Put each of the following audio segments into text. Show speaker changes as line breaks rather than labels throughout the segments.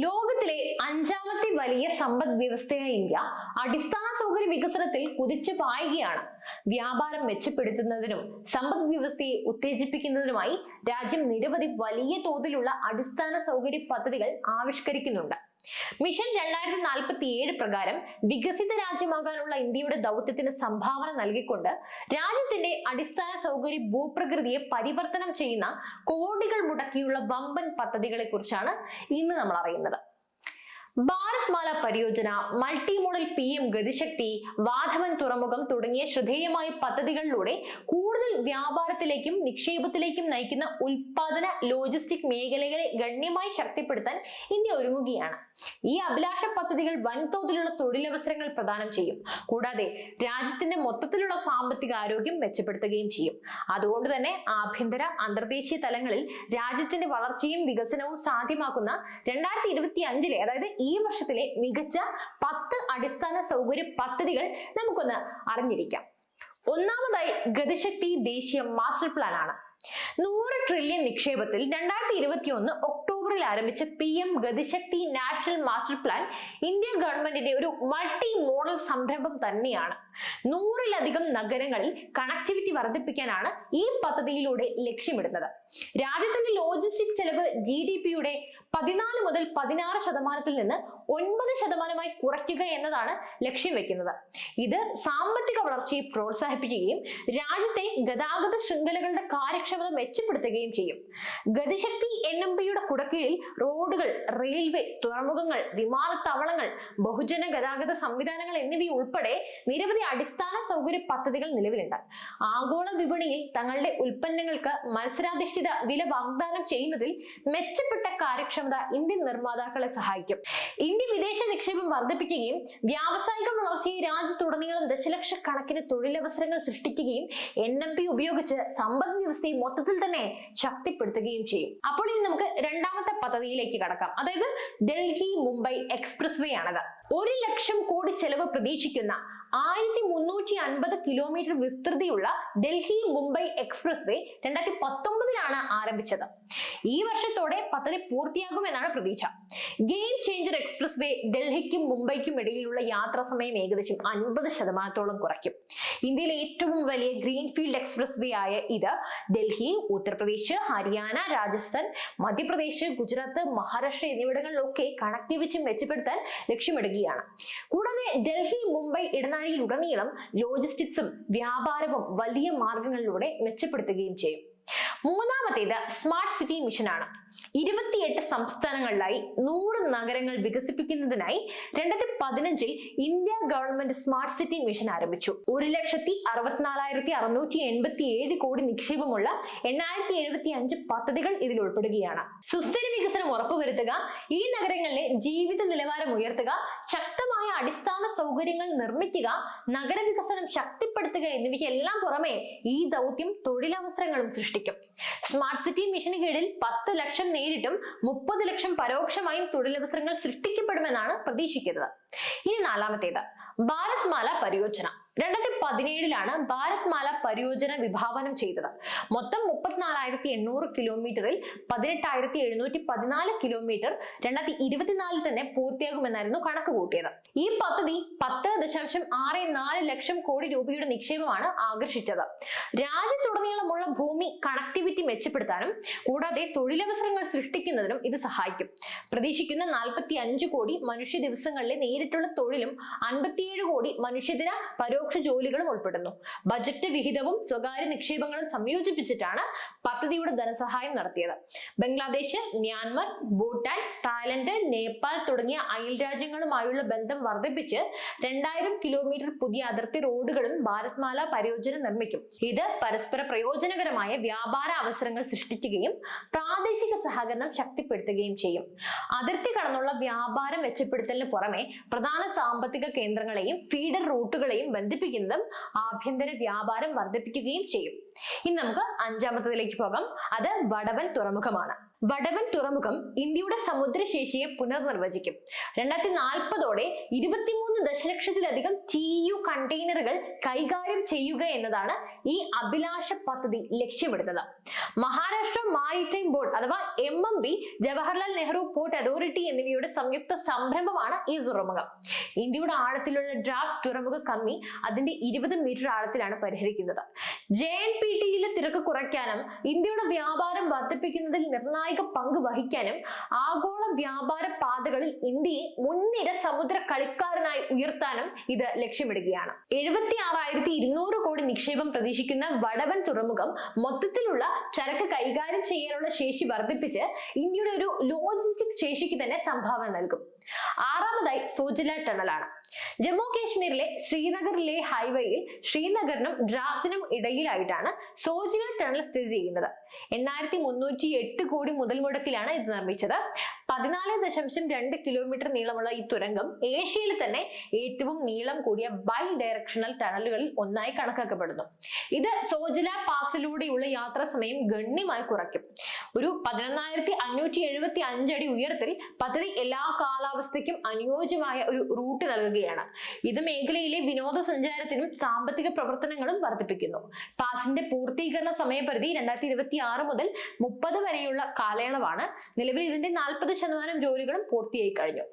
ലോകത്തിലെ അഞ്ചാമത്തെ വലിയ സമ്പദ് വ്യവസ്ഥയായ ഇന്ത്യ അടിസ്ഥാന സൗകര്യ വികസനത്തിൽ കുതിച്ചു പായുകയാണ്. വ്യാപാരം മെച്ചപ്പെടുത്തുന്നതിനും സമ്പദ് വ്യവസ്ഥയെ ഉത്തേജിപ്പിക്കുന്നതിനുമായി രാജ്യം നിരവധി വലിയ തോതിലുള്ള അടിസ്ഥാന സൗകര്യ പദ്ധതികൾ ആവിഷ്കരിക്കുന്നുണ്ട്. മിഷൻ 2047 പ്രകാരം വികസിത രാജ്യമാകാനുള്ള ഇന്ത്യയുടെ ദൗത്യത്തിന് സംഭാവന നൽകിക്കൊണ്ട് രാജ്യത്തിന്റെ അടിസ്ഥാന സൗകര്യ ഭൂപ്രകൃതിയെ പരിവർത്തനം ചെയ്യുന്ന കോടികൾ മുടക്കിയുള്ള വമ്പൻ പദ്ധതികളെ കുറിച്ചാണ് ഇന്ന് നമ്മൾ അറിയുന്നത്. ഭാരത് മാല പരിയോജന, മൾട്ടി മോഡൽ PM ഗതിശക്തി, വാധവൻ തുറമുഖം തുടങ്ങിയ ശ്രദ്ധേയമായ പദ്ധതികളിലൂടെ കൂടുതൽ വ്യാപാരത്തിലേക്കും നിക്ഷേപത്തിലേക്കും നയിക്കുന്ന ഉൽപാദന ലോജിസ്റ്റിക് മേഖലകളെ ഗണ്യമായി ശക്തിപ്പെടുത്താൻ ഇന്ത്യ ഒരുങ്ങുകയാണ്. ഈ അഭിലാഷ പദ്ധതികൾ വൻതോതിലുള്ള തൊഴിലവസരങ്ങൾ പ്രദാനം ചെയ്യും. കൂടാതെ രാജ്യത്തിന്റെ മൊത്തത്തിലുള്ള സാമ്പത്തിക ആരോഗ്യം മെച്ചപ്പെടുത്തുകയും ചെയ്യും. അതുകൊണ്ട് തന്നെ ആഭ്യന്തര അന്തർദേശീയ തലങ്ങളിൽ രാജ്യത്തിന്റെ വളർച്ചയും വികസനവും സാധ്യമാക്കുന്ന 2025 അതായത് ഈ വർഷത്തിലെ മികച്ച 10 അടിസ്ഥാന സൗകര്യ പദ്ധതികൾ നമുക്കൊന്ന് അറിഞ്ഞിരിക്കാം. ഒന്നാമതായി ഗതിശക്തി ദേശീയ മാസ്റ്റർ പ്ലാൻ ആണ്. 100 ട്രില്യൺ നിക്ഷേപത്തിൽ 2021 ഒക്ടോബറിൽ ആരംഭിച്ച PM Gati Shakti national master plan India ഗവൺമെന്റിന്റെ ഒരു മൾട്ടി മോഡൽ സംരംഭം തന്നെയാണ്. 100-ലധികം നഗരങ്ങളിൽ കണക്ടിവിറ്റി വർദ്ധിപ്പിക്കാനാണ് ഈ പദ്ധതിയിലൂടെ ലക്ഷ്യമിടുന്നത്. രാജ്യത്തിന്റെ ലോജിസ്റ്റിക് ചെലവ് GDP-യുടെ 14 മുതൽ 16% നിന്ന് 9% കുറയ്ക്കുക എന്നതാണ് ലക്ഷ്യം വെക്കുന്നത്. ഇത് സാമ്പത്തിക വളർച്ചയെ പ്രോത്സാഹിപ്പിക്കുകയും രാജ്യത്തെ ഗതാഗത ശൃംഖലകളുടെ കാര്യക്ഷമത മെച്ചപ്പെടുത്തുകയും ചെയ്യും. ഗതിശക്തി NMPയുടെ കുടക്കീഴിൽ റോഡുകൾ, റെയിൽവേ, തുറമുഖങ്ങൾ, വിമാനത്താവളങ്ങൾ, ബഹുജന ഗതാഗത സംവിധാനങ്ങൾ എന്നിവയുൾപ്പെടെ നിരവധി അടിസ്ഥാന സൗകര്യ പദ്ധതികൾ നിലവിലുണ്ട്. ആഗോള വിപണിയിൽ തങ്ങളുടെ ഉൽപ്പന്നങ്ങൾക്ക് മത്സരാധിഷ്ഠിത വില വാഗ്ദാനം ചെയ്യുന്നതിൽ മെച്ചപ്പെട്ട കാര്യക്ഷമത ഇന്ത്യൻ നിർമ്മാതാക്കളെ സഹായിക്കും. ഇന്ത്യ വിദേശ നിക്ഷേപം വർദ്ധിപ്പിക്കുകയും വ്യാവസായിക വളർച്ചയെ രാജ്യത്തുടനീളം ദശലക്ഷക്കണക്കിന് തൊഴിലവസരങ്ങൾ സൃഷ്ടിക്കുകയും NMP ഉപയോഗിച്ച് സമ്പദ് വ്യവസ്ഥയെ മൊത്തത്തിൽ തന്നെ ശക്തിപ്പെടുത്തുകയും ചെയ്യും. അപ്പോൾ ഇനി നമുക്ക് രണ്ടാമത്തെ പദ്ധതിയിലേക്ക് കടക്കാം. അതായത് ഡൽഹി മുംബൈ എക്സ്പ്രസ് വേ ആണത്. 1 ലക്ഷം കോടി ചെലവ് പ്രതീക്ഷിക്കുന്ന 1350 കിലോമീറ്റർ വിസ്തൃതിയുള്ള ഡൽഹി മുംബൈ എക്സ്പ്രസ് വേ 2019 ആരംഭിച്ചത്. ഈ വർഷത്തോടെ പദ്ധതി പൂർത്തിയാകുമെന്നാണ് പ്രതീക്ഷ. ഗെയിം ചേഞ്ചർ എക്സ്പ്രസ് വേ ഡൽഹിക്കും മുംബൈക്കും ഇടയിലുള്ള യാത്രാ സമയം ഏകദേശം 50% കുറയ്ക്കും. ഇന്ത്യയിലെ ഏറ്റവും വലിയ ഗ്രീൻഫീൽഡ് എക്സ്പ്രസ് വേ ആയ ഇത് ഡൽഹി, ഉത്തർപ്രദേശ്, ഹരിയാന, രാജസ്ഥാൻ, മധ്യപ്രദേശ്, ഗുജറാത്ത്, മഹാരാഷ്ട്ര എന്നിവിടങ്ങളിലൊക്കെ കണക്ടിവിറ്റി മെച്ചപ്പെടുത്താൻ ലക്ഷ്യമിടുകയാണ്. കൂടാതെ ഡൽഹി മുംബൈ ഇടനാഴിയിലുടനീളം ലോജിസ്റ്റിക്സും വ്യാപാരവും വലിയ മാർഗങ്ങളിലൂടെ മെച്ചപ്പെടുത്തുകയും ചെയ്യും. മൂന്നാമത്തേത് സ്മാർട്ട് സിറ്റി മിഷൻ ആണ്. 28 സംസ്ഥാനങ്ങളിലായി 100 നഗരങ്ങൾ വികസിപ്പിക്കുന്നതിനായി 2015 India government smart city mission ആരംഭിച്ചു. 1,64,687 കോടി നിക്ഷേപമുള്ള 8,075 പദ്ധതികൾ ഇതിൽ ഉൾപ്പെടുകയാണ്. സുസ്ഥിര വികസനം ഉറപ്പുവരുത്തുക, ഈ നഗരങ്ങളിലെ ജീവിത നിലവാരം ഉയർത്തുക, ശക്തമായ അടിസ്ഥാന സൗകര്യങ്ങൾ നിർമ്മിക്കുക, നഗരവികസനം ശക്തിപ്പെടുത്തുക എന്നിവയ്ക്കെല്ലാം പുറമെ ഈ ദൗത്യം തൊഴിലവസരങ്ങളും സൃഷ്ടിക്കും. സ്മാർട്ട് സിറ്റി മിഷന് കീഴിൽ 10 ലക്ഷം നേരിട്ടും 30 ലക്ഷം പരോക്ഷമായും തൊഴിലവസരങ്ങൾ സൃഷ്ടിക്കപ്പെടുമെന്നാണ് പ്രതീക്ഷിക്കുന്നത്. ഇനി നാലാമത്തേത് ഭാരത് മാല പരിയോജന. 2017 ഭാരത് മാല പരിയോജന വിഭാവനം ചെയ്തത്. മൊത്തം 34,800 കിലോമീറ്ററിൽ 18,714 കിലോമീറ്റർ 2024 തന്നെ പൂർത്തിയാകുമെന്നായിരുന്നു കണക്ക് കൂട്ടിയത്. ഈ പദ്ധതി 10.64 ലക്ഷം കോടി രൂപയുടെ നിക്ഷേപമാണ് ആകർഷിച്ചത്. രാജ്യത്തുടനീളമുള്ള ഭൂമി കണക്ടിവിറ്റി മെച്ചപ്പെടുത്താനും കൂടാതെ തൊഴിലവസരങ്ങൾ സൃഷ്ടിക്കുന്നതിനും ഇത് സഹായിക്കും. പ്രതീക്ഷിക്കുന്ന 45 കോടി മനുഷ്യ ദിവസങ്ങളിലെ നേരിട്ടുള്ള തൊഴിലും 57 കോടി മനുഷ്യദിന പരോക്ഷ ജോലികളും ഉൾപ്പെടുന്നു. ബജറ്റ് വിഹിതവും സ്വകാര്യ നിക്ഷേപങ്ങളും സംയോജിപ്പിച്ചിട്ടാണ് പദ്ധതിയുടെ ധനസഹായം നടത്തിയത്. ബംഗ്ലാദേശ്, മ്യാൻമർ, ഭൂട്ടാൻ, തായ്ലൻഡ്, നേപ്പാൾ തുടങ്ങിയ അയൽ രാജ്യങ്ങളുമായുള്ള ബന്ധം വർദ്ധിപ്പിച്ച് 2000 കിലോമീറ്റർ പുതിയ അതിർത്തി റോഡുകളും ഭാരത് മാല പരിയോജന നിർമ്മിക്കും. ഇത് പരസ്പര പ്രയോജനകരമായ വ്യാപാര അവസരങ്ങൾ സൃഷ്ടിക്കുകയും പ്രാദേശിക സഹകരണം ശക്തിപ്പെടുത്തുകയും ചെയ്യും. അതിർത്തി കടന്നുള്ള വ്യാപാരം മെച്ചപ്പെടുത്തലിന് പുറമെ പ്രധാന സാമ്പത്തിക കേന്ദ്രങ്ങളെയും ഫീഡർ റൂട്ടുകളെയും ബന്ധിപ്പിക്കുന്നതും ആഭ്യന്തര വ്യാപാരം വർദ്ധിപ്പിക്കുകയും ചെയ്യും. ഇനി നമുക്ക് അഞ്ചാമത്തേതിലേക്ക് പോകാം. അത് വടവൻ തുറമുഖമാണ്. വടവൻ തുറമുഖം ഇന്ത്യയുടെ സമുദ്രശേഷിയെ പുനർനിർവചിക്കും. 2040ഓടെ 23 ദശലക്ഷത്തിലധികം TEU കണ്ടെയ്നറുകൾ കൈകാര്യം ചെയ്യുക എന്നതാണ് ഈ അഭിലാഷ പദ്ധതി ലക്ഷ്യമിടുന്നത്. മഹാരാഷ്ട്ര മാരിടൈം ബോർഡ് അഥവാ MMB, Jawaharlal Nehru port authority എന്നിവയുടെ സംയുക്ത സംരംഭമാണ് ഈ തുറമുഖം. ഇന്ത്യയുടെ ആഴത്തിലുള്ള ഡ്രാഫ്റ്റ് തുറമുഖ കമ്മി അതിന്റെ 20 മീറ്റർ ആഴത്തിലാണ് പരിഹരിക്കുന്നത്. JNPTയിലെ തിരക്ക് കുറയ്ക്കാനും ഇന്ത്യയുടെ വ്യാപാരം വർദ്ധിപ്പിക്കുന്നതിൽ നിർണായക പങ്ക് വഹിക്കാനും ആഗോള വ്യാപാര പാതകളിൽ ഇന്ത്യയെ മുൻനിര സമുദ്ര കളിക്കാരനായി ഉയർത്താനും ഇത് ലക്ഷ്യമിടുകയാണ്. 76,200 കോടി നിക്ഷേപം പ്രതീക്ഷിക്കുന്ന വടവൻ തുറമുഖം മൊത്തത്തിലുള്ള ചരക്ക് കൈകാര്യം ചെയ്യാനുള്ള ശേഷി വർദ്ധിപ്പിച്ച് ഇന്ത്യയുടെ ഒരു ലോജിസ്റ്റിക് ശേഷിക്ക് തന്നെ സംഭാവന നൽകും. ആറാമതായി സോജില ടണലാണ്. ജമ്മു കാശ്മീരിലെ ശ്രീനഗർ ലേ ഹൈവേയിൽ ശ്രീനഗറിനും ഡ്രാസിനും ഇടയിലായിട്ടാണ് സോജില ടണൽ സ്ഥിതി ചെയ്യുന്നത്. 8,308 കോടി മുതൽ മുടക്കിലാണ് ഇത് നിർമ്മിച്ചത്. 14.2 കിലോമീറ്റർ നീളമുള്ള ഈ തുരങ്കം ഏഷ്യയിൽ തന്നെ ഏറ്റവും നീളം കൂടിയ ബൈ ഡയറക്ഷണൽ ടണലുകളിൽ ഒന്നായി കണക്കാക്കപ്പെടുന്നു. ഇത് സോജില പാസിലൂടെയുള്ള യാത്രാ സമയം ഗണ്യമായി കുറയ്ക്കും. ഒരു 11,575 അടി ഉയരത്തിൽ പദ്ധതി എല്ലാ കാലാവസ്ഥയ്ക്കും അനുയോജ്യമായ ഒരു റൂട്ട് നൽകുകയാണ്. ഇത് മേഖലയിലെ വിനോദസഞ്ചാരത്തിനും സാമ്പത്തിക പ്രവർത്തനങ്ങളും വർദ്ധിപ്പിക്കുന്നു. പാസിന്റെ പൂർത്തീകരണ സമയപരിധി 2026 മുതൽ 30 വരെയുള്ള കാലയളവാണ്. നിലവിൽ ഇതിന്റെ 40% ജോലികളും പൂർത്തിയായി കഴിഞ്ഞു.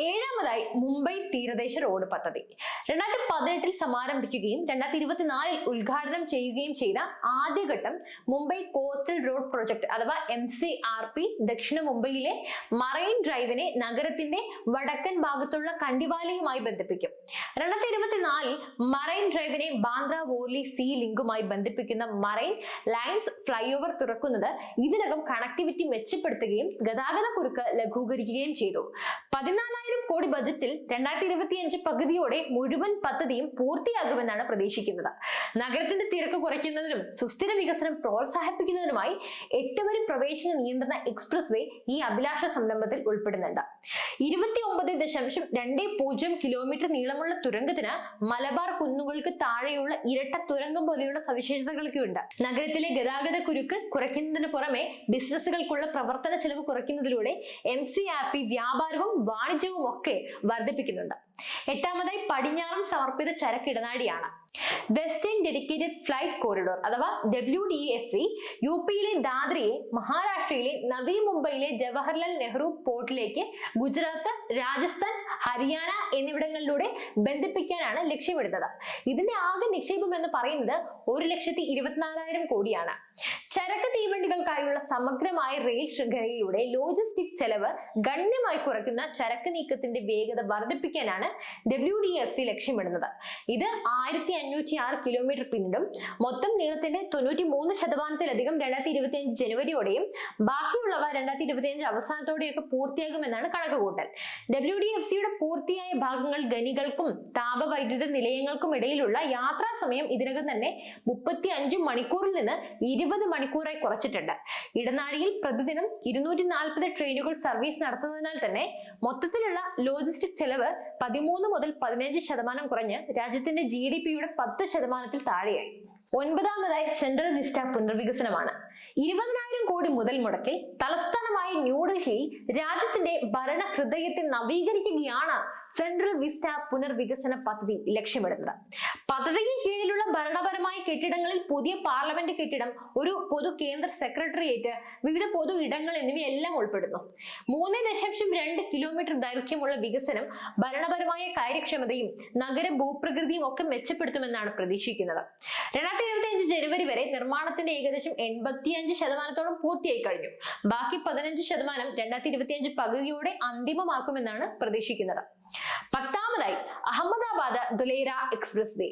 ഏഴാമതായി മുംബൈ തീരദേശ റോഡ് പദ്ധതി. 2018 സമാരംഭിക്കുകയും 2024 ഉദ്ഘാടനം ചെയ്യുകയും ചെയ്ത ആദ്യഘട്ടം മുംബൈ കോസ്റ്റൽ റോഡ് പ്രൊജക്ട് അഥവാ MCRP ദക്ഷിണ മുംബൈയിലെ മറൈൻ ഡ്രൈവിനെ നഗരത്തിന്റെ വടക്കൻ ഭാഗത്തുള്ള കണ്ടിവാലയുമായി ബന്ധിപ്പിക്കും. 2024 മറൈൻ ഡ്രൈവിനെ ബാന്ദ്ര വോർലി സീ ലിങ്കുമായി ബന്ധിപ്പിക്കുന്ന മറൈൻ ലൈൻസ് ഫ്ലൈ ഓവർ തുറക്കുന്നത് ഇതിനകം കണക്ടിവിറ്റി മെച്ചപ്പെടുത്തുകയും ഗതാഗത കുരുക്ക് ലഘൂകരിക്കുകയും ചെയ്തു. 14,000 കോടി ബജറ്റിൽ 2025 പകുതിയോടെ മുഴുവൻ പദ്ധതിയും പൂർത്തിയാകുമെന്നാണ് പ്രതീക്ഷിക്കുന്നത്. നഗരത്തിന്റെ തിരക്ക് കുറയ്ക്കുന്നതിനും സുസ്ഥിര വികസനം പ്രോത്സാഹിപ്പിക്കുന്നതിനുമായി 8 വരി പ്രവേശന നിയന്ത്രണ എക്സ്പ്രസ് വേ ഈ അഭിലാഷ സംരംഭത്തിൽ ഉൾപ്പെടുന്നുണ്ട്. 29.20 കിലോമീറ്റർ നീളമുള്ള തുരങ്കത്തിന് മലബാർ കുന്നുകൾക്ക് താഴെയുള്ള ഇരട്ട തുരങ്കം പോലെയുള്ള സവിശേഷതകളൊക്കെ ഉണ്ട്. നഗരത്തിലെ ഗതാഗത കുരുക്ക് കുറയ്ക്കുന്നതിന് പുറമെ ബിസിനസ്സുകൾക്കുള്ള പ്രവർത്തന ചെലവ് കുറയ്ക്കുന്നതിലൂടെ MCRP വ്യാപാരവും വാണിജ്യവും ഒക്കെ വർദ്ധിപ്പിക്കുന്നുണ്ട്. എട്ടാമതായി പടിഞ്ഞാറൻ സമർപ്പിത ചരക്ക് ഇടനാഴിയാണ്. വെസ്റ്റേൺ ഡെഡിക്കേറ്റഡ് ഫ്ലൈറ്റ് കോറിഡോർ അഥവാ WDFC UPയിലെ ദാദ്രയെ മഹാരാഷ്ട്രയിലെ നവി മുംബൈയിലെ ജവഹർലാൽ നെഹ്റു പോർട്ടിലേക്ക് ഗുജറാത്ത്, രാജസ്ഥാൻ, ഹരിയാന എന്നിവിടങ്ങളിലൂടെ ബന്ധിപ്പിക്കാനാണ് ലക്ഷ്യമിടുന്നത്. ഇതിന്റെ ആകെ നിക്ഷേപം എന്ന് പറയുന്നത് 1,24,000 കോടിയാണ്. ചരക്ക് തീവണ്ടികൾക്കായുള്ള സമഗ്രമായ റെയിൽ ശൃംഖലയിലൂടെ ലോജിസ്റ്റിക് ചെലവ് ഗണ്യമായി കുറയ്ക്കുന്ന ചരക്ക് നീക്കത്തിന്റെ വേഗത വർദ്ധിപ്പിക്കാനാണ് WDFC ലക്ഷ്യമിടുന്നത്. ഇത് 1,506 കിലോമീറ്റർ പിന്നിടും. മൊത്തം നീളത്തിന്റെ 93%-ലധികം 2025 ജനുവരിയോടെയും ബാക്കിയുള്ളവ 2025 അവസാനത്തോടെയൊക്കെ പൂർത്തിയാകുമെന്നാണ് കണക്കുകൂട്ടൽ. WDFCയുടെ പൂർത്തിയായ ഭാഗങ്ങൾ ഖനികൾക്കും താപവൈദ്യുത നിലയങ്ങൾക്കും ഇടയിലുള്ള യാത്രാ സമയം ഇതിനകം തന്നെ 35 മണിക്കൂറിൽ നിന്ന് 20 മണിക്കൂറായി കുറച്ചിട്ടുണ്ട്. ഇടനാഴിയിൽ പ്രതിദിനം 240 ട്രെയിനുകൾ സർവീസ് നടത്തുന്നതിനാൽ തന്നെ മൊത്തത്തിലുള്ള ലോജിസ്റ്റിക് ചെലവ് 13 മുതൽ 15% കുറഞ്ഞ് രാജ്യത്തിന്റെ GDPയുടെ 10%-ൽ താഴെയായി. ഒൻപതാമതായി സെൻട്രൽ വിസ്റ്റ പുനർവികസനമാണ്. 20,000 കോടി മുതൽ മുടക്കിൽ തലസ്ഥാനമായ ന്യൂഡൽഹിയിൽ രാജ്യത്തിന്റെ ഭരണ ഹൃദയത്തെ നവീകരിക്കുകയാണ് സെൻട്രൽ വിസ്റ്റ പുനർവികസന പദ്ധതി ലക്ഷ്യമിടുന്നത്. പദ്ധതിക്ക് കീഴിലുള്ള ഭരണപരമായ കെട്ടിടങ്ങളിൽ പുതിയ പാർലമെന്റ് കെട്ടിടം, ഒരു പൊതു കേന്ദ്ര സെക്രട്ടേറിയറ്റ്, വിവിധ പൊതു ഇടങ്ങൾ എന്നിവയെല്ലാം ഉൾപ്പെടുന്നു. 3.2 കിലോമീറ്റർ ദൈർഘ്യമുള്ള വികസനം ഭരണപരമായ കാര്യക്ഷമതയും നഗര ഭൂപ്രകൃതിയും ഒക്കെ മെച്ചപ്പെടുത്തുമെന്നാണ് പ്രതീക്ഷിക്കുന്നത്. 2025 ജനുവരി വരെ നിർമ്മാണത്തിന്റെ ഏകദേശം 85%-ഓളം പൂർത്തിയായി കഴിഞ്ഞു. ബാക്കി 15% 2025 പകുതിയോടെ അന്തിമമാക്കുമെന്നാണ് പ്രതീക്ഷിക്കുന്നത്. പത്താമതായി Ahmedabad Dholera expressway.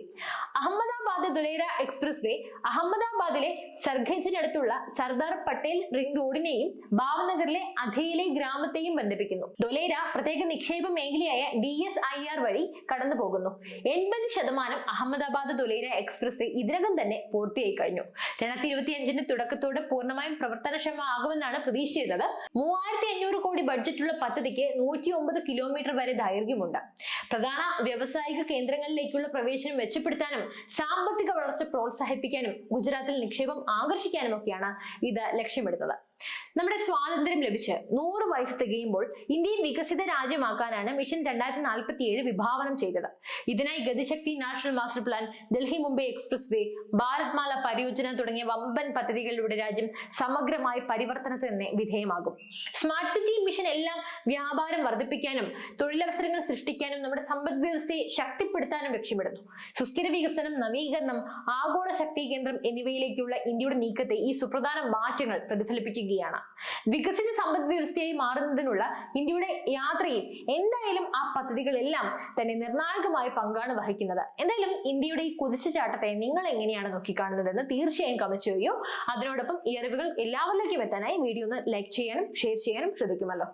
Ahmedabad Dholera expressway അഹമ്മദാബാദിലെ സർഖേജിനടുത്തുള്ള സർദാർ പട്ടേൽ റിംഗ് റോഡിനെയും ഭാവ്നഗറിലെ അധേലെ ഗ്രാമത്തെയും ബന്ധിപ്പിക്കുന്നു. ദുലൈറ പ്രത്യേക നിക്ഷേപ മേഖലയായ DSIR വഴി കടന്നു പോകുന്നു. 80% അഹമ്മദാബാദ് ദുലൈറ എക്സ്പ്രസ് വേ ഇതിനകം തന്നെ പൂർത്തിയായി കഴിഞ്ഞു. 2025 തുടക്കത്തോടെ പൂർണ്ണമായും പ്രവർത്തനക്ഷമമാകുമെന്നാണ് പ്രതീക്ഷിക്കുന്നത്. 3,500 കോടി ബഡ്ജറ്റുള്ള പദ്ധതിക്ക് 109 കിലോമീറ്റർ വരെ ദൈർഘ്യമുണ്ട്. പ്രധാന വ്യാവസായിക കേന്ദ്രങ്ങളിലേക്കുള്ള പ്രവേശനം മെച്ചപ്പെടുത്താനും സാമ്പത്തിക വളർച്ച പ്രോത്സാഹിപ്പിക്കാനും ഗുജറാത്തിൽ നിക്ഷേപം ആകർഷിക്കാനും ഒക്കെയാണ് ഇത് ലക്ഷ്യമിടുന്നത്. നമ്മുടെ സ്വാതന്ത്ര്യം ലഭിച്ച് 100 വയസ്സ് തികയുമ്പോൾ ഇന്ത്യയെ വികസിത രാജ്യമാക്കാനാണ് മിഷൻ 2047 വിഭാവനം ചെയ്തത്. ഇതിനായി Gati Shakti national master plan, Delhi Mumbai expressway, Bharatmala Pariyojana തുടങ്ങിയ വമ്പൻ പദ്ധതികളിലൂടെ രാജ്യം സമഗ്രമായ പരിവർത്തനത്തിന് വിധേയമാകും. സ്മാർട്ട് സിറ്റി മിഷൻ എല്ലാം വ്യാപാരം വർദ്ധിപ്പിക്കാനും തൊഴിലവസരങ്ങൾ സൃഷ്ടിക്കാനും നമ്മുടെ സമ്പദ് വ്യവസ്ഥയെ ശക്തിപ്പെടുത്താനും ലക്ഷ്യമിടുന്നു. സുസ്ഥിര വികസനം, നവീകരണം, ആഗോള ശക്തി കേന്ദ്രം എന്നിവയിലേക്കുള്ള ഇന്ത്യയുടെ നീക്കത്തെ ഈ സുപ്രധാന മാറ്റങ്ങൾ പ്രതിഫലിപ്പിക്കുകയാണ്. വികസിത സമ്പദ് വ്യവസ്ഥയായി മാറുന്നതിനുള്ള ഇന്ത്യയുടെ യാത്രയിൽ എന്തായാലും ആ പദ്ധതികളെല്ലാം തന്നെ നിർണായകമായ പങ്കാണ് വഹിക്കുന്നത്. എന്തായാലും ഇന്ത്യയുടെ ഈ കുതിച്ചുചാട്ടത്തെ നിങ്ങൾ എങ്ങനെയാണ് നോക്കിക്കാണുന്നതെന്ന് തീർച്ചയായും കമന്റ് ചെയ്യൂ. അതിനോടൊപ്പം ഈ അറിവുകൾ എല്ലാവരിലേക്കും എത്താനായി വീഡിയോ ഒന്ന് ലൈക്ക് ചെയ്യാനും ഷെയർ ചെയ്യാനും ശ്രദ്ധിക്കുമല്ലോ.